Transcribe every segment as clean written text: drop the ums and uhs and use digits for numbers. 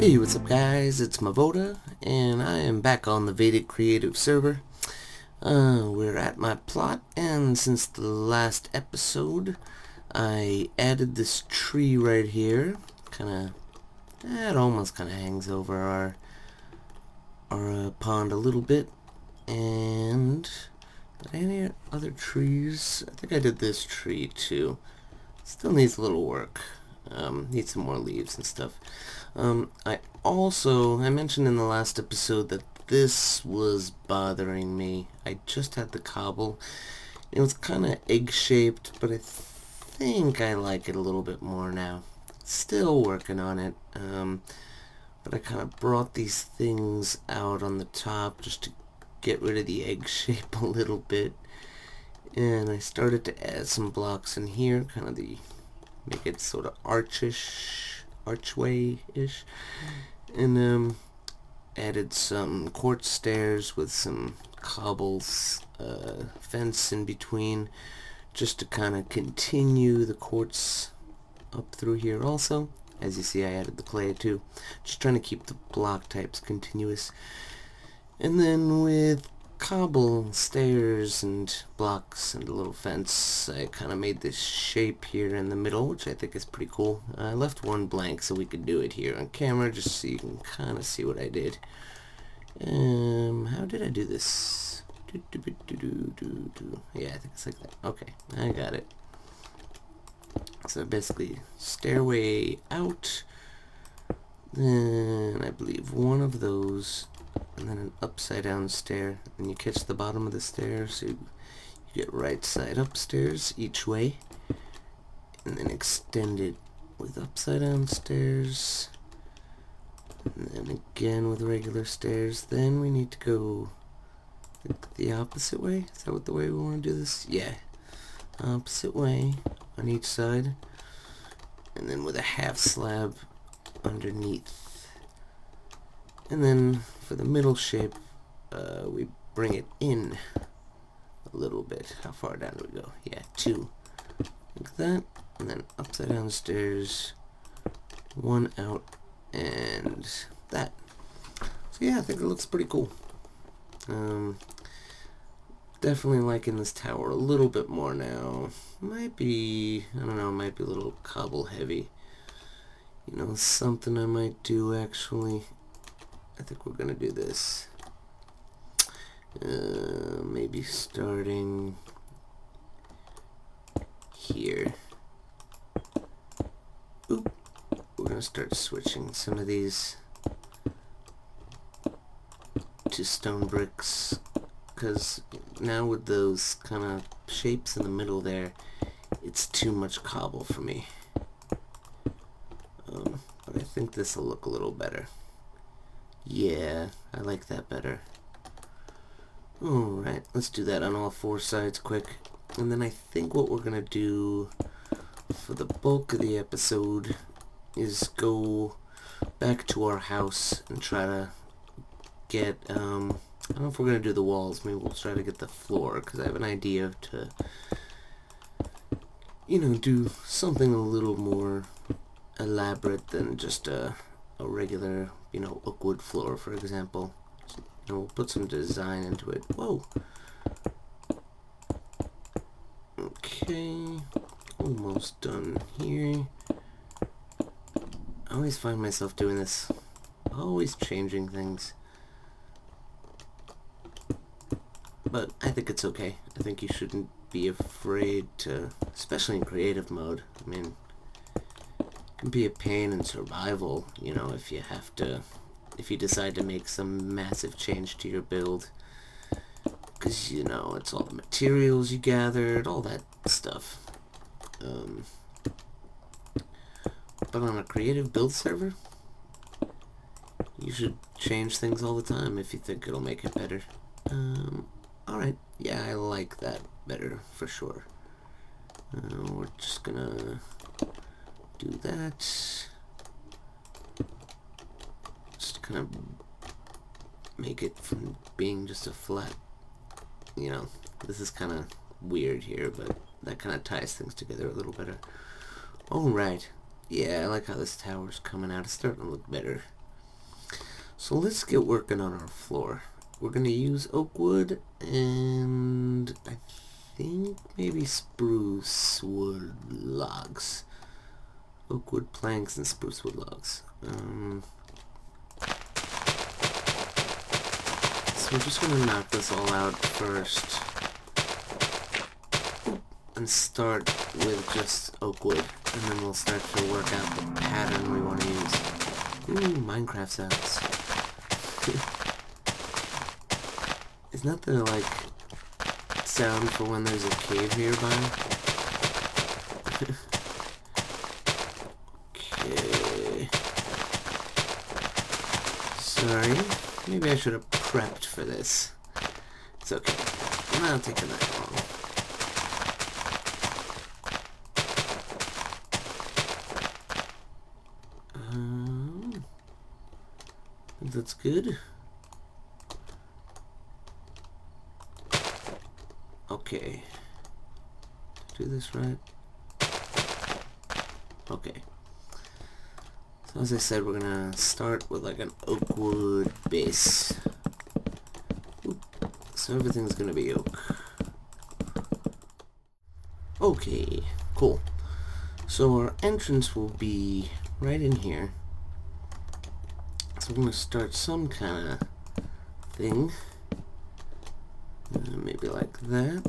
Hey, what's up guys? It's Mevoda, and I am back on the Vadact Creative Server. We're at my plot, and since the last episode, I added this tree right here. It almost kinda hangs over our pond a little bit. And any other trees? I think I did this tree too. Still needs a little work. Needs some more leaves and stuff. I mentioned in the last episode that this was bothering me. I just had the cobble. It was kind of egg-shaped, but I think I like it a little bit more now. Still working on it. But I kind of brought these things out on the top just to get rid of the egg shape a little bit. And I started to add some blocks in here, make it sort of archway-ish, and added some quartz stairs with some cobbles fence in between, just to kind of continue the quartz up through here. Also, as you see, I added the clay too, just trying to keep the block types continuous. And then with cobble stairs and blocks and a little fence, I kind of made this shape here in the middle, which I think is pretty cool. I left one blank so we could do it here on camera, just so you can kind of see what I did. How did I do this? Yeah, I think it's like that. Okay, I got it. So basically, stairway out, then I believe one of those, and then an upside down stair, and you catch the bottom of the stair, so you get right side upstairs each way, and then extend it with upside down stairs, and then again with regular stairs. Then we need to go the opposite way. Is that what the way we want to do this? Yeah, opposite way on each side, and then with a half slab underneath. And then for the middle shape, we bring it in a little bit. How far down do we go? Yeah, 2. Like that. And then upside down stairs, 1 out, and that. So yeah, I think it looks pretty cool. Definitely liking this tower a little bit more now. Might be, I don't know, might be a little cobble heavy. You know, something I might do actually. I think we're gonna do this. Maybe starting here. Oop. We're gonna start switching some of these to stone bricks, because now with those kind of shapes in the middle there, it's too much cobble for me. But I think this will look a little better. Yeah, I like that better. Alright, let's do that on all 4 sides quick. And then I think what we're gonna do for the bulk of the episode is go back to our house and try to get, I don't know if we're gonna do the walls. Maybe we'll try to get the floor, because I have an idea to, do something a little more elaborate than just a regular, oak wood floor, for example. And we'll put some design into it. Whoa! Okay, almost done here. I always find myself doing this, always changing things. But I think it's okay. I think you shouldn't be afraid to, especially in creative mode. I mean, it can be a pain in survival, if you decide to make some massive change to your build. Because, it's all the materials you gathered, all that stuff. But on a creative build server, you should change things all the time if you think it'll make it better. Alright, yeah, I like that better, for sure. We're just gonna do that. Just kind of make it from being just a flat, this is kind of weird here, but that kind of ties things together a little better. Alright, yeah, I like how this tower's coming out. It's starting to look better. So let's get working on our floor. We're gonna use oak wood and I think maybe spruce wood logs. Oak wood planks and spruce wood logs. So we're just gonna knock this all out first and start with just oak wood, and then we'll start to work out the pattern we want to use. Ooh, Minecraft sounds. Isn't that the, like, sound for when there's a cave nearby? Okay. Sorry. Maybe I should have prepped for this. It's okay. It's not taking that long. I think that's good. Okay. Do this right. Okay. So as I said, we're gonna start with like an oak wood base. Oop. So everything's gonna be oak. Okay, cool. So our entrance will be right in here. So we're gonna start some kind of thing. Maybe like that.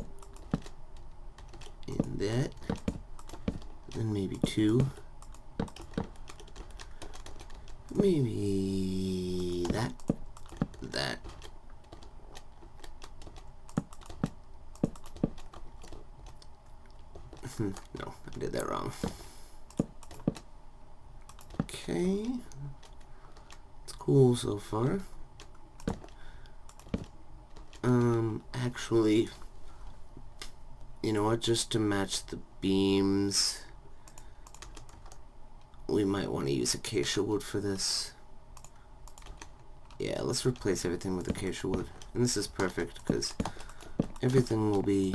And that. And maybe two. Maybe that. That. No, I did that wrong. Okay. It's cool so far. Actually, you know what, just to match the beams, we might want to use acacia wood for this. Yeah, let's replace everything with acacia wood. And this is perfect, because everything will be,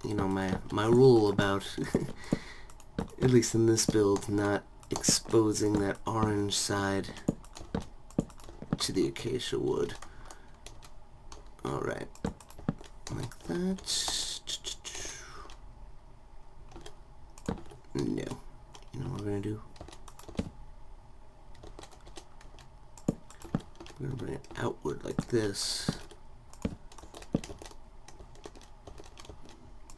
you know, my rule about, at least in this build, not exposing that orange side to the acacia wood. Alright, like that. No. You know what we're gonna do? We're gonna bring it outward like this.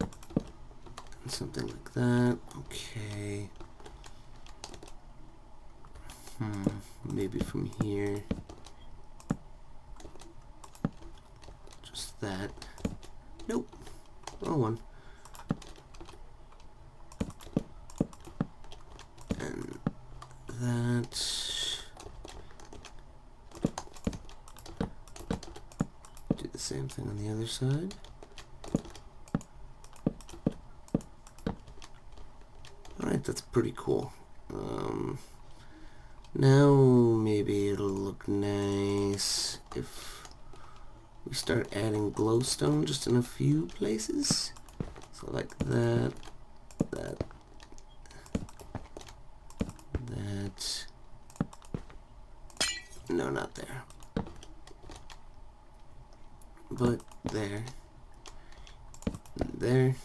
And something like that. Okay. Maybe from here. Just that. Nope. Wrong one. And that. Do the same thing on the other side. Alright, that's pretty cool. Now maybe it'll look nice if we start adding glowstone just in a few places. So like that, that, that. No, not there. But there. There.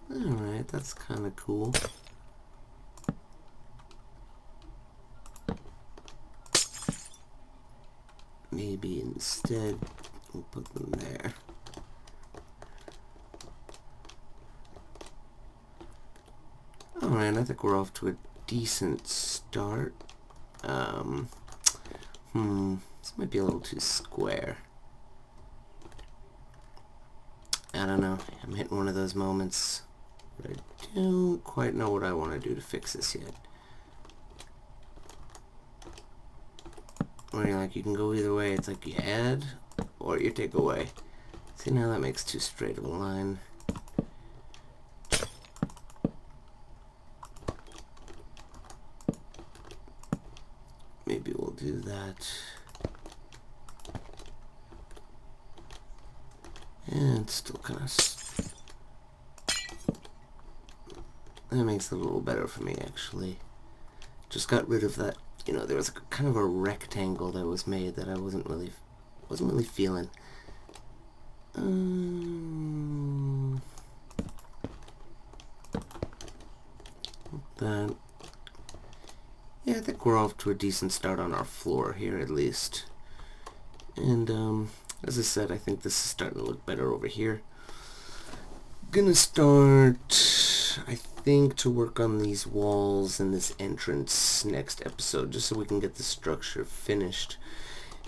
Alright, that's kind of cool. Maybe instead we'll put them there. Alright, I think we're off to a decent start. This might be a little too square. I don't know. I'm hitting one of those moments where I don't quite know what I want to do to fix this yet. Where you're like, you can go either way. It's like you add or you take away. See, now that makes too straight of a line. that. And it's still kind of... That makes it a little better for me, actually. Just got rid of that, you know, there was kind of a rectangle that was made that I wasn't really feeling. That. Yeah, I think we're off to a decent start on our floor here, at least. And, as I said, I think this is starting to look better over here. Gonna start, I think, to work on these walls and this entrance next episode, just so we can get the structure finished.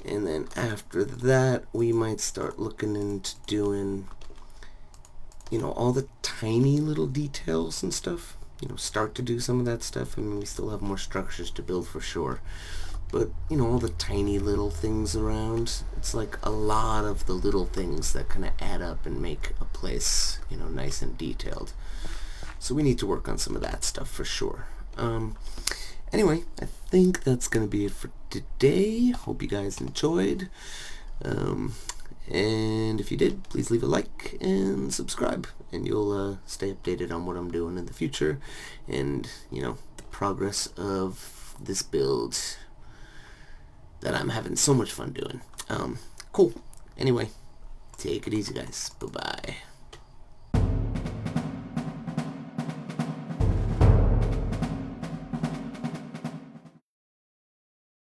And then after that, we might start looking into doing, you know, all the tiny little details and stuff. You know, start to do some of that stuff. I mean, we still have more structures to build for sure. But, you know, all the tiny little things around, it's like a lot of the little things that kind of add up and make a place, you know, nice and detailed. So we need to work on some of that stuff for sure. Anyway, I think that's going to be it for today. Hope you guys enjoyed. And if you did, please leave a like and subscribe, and you'll stay updated on what I'm doing in the future and, you know, the progress of this build that I'm having so much fun doing. Cool. Anyway, take it easy, guys. Bye-bye.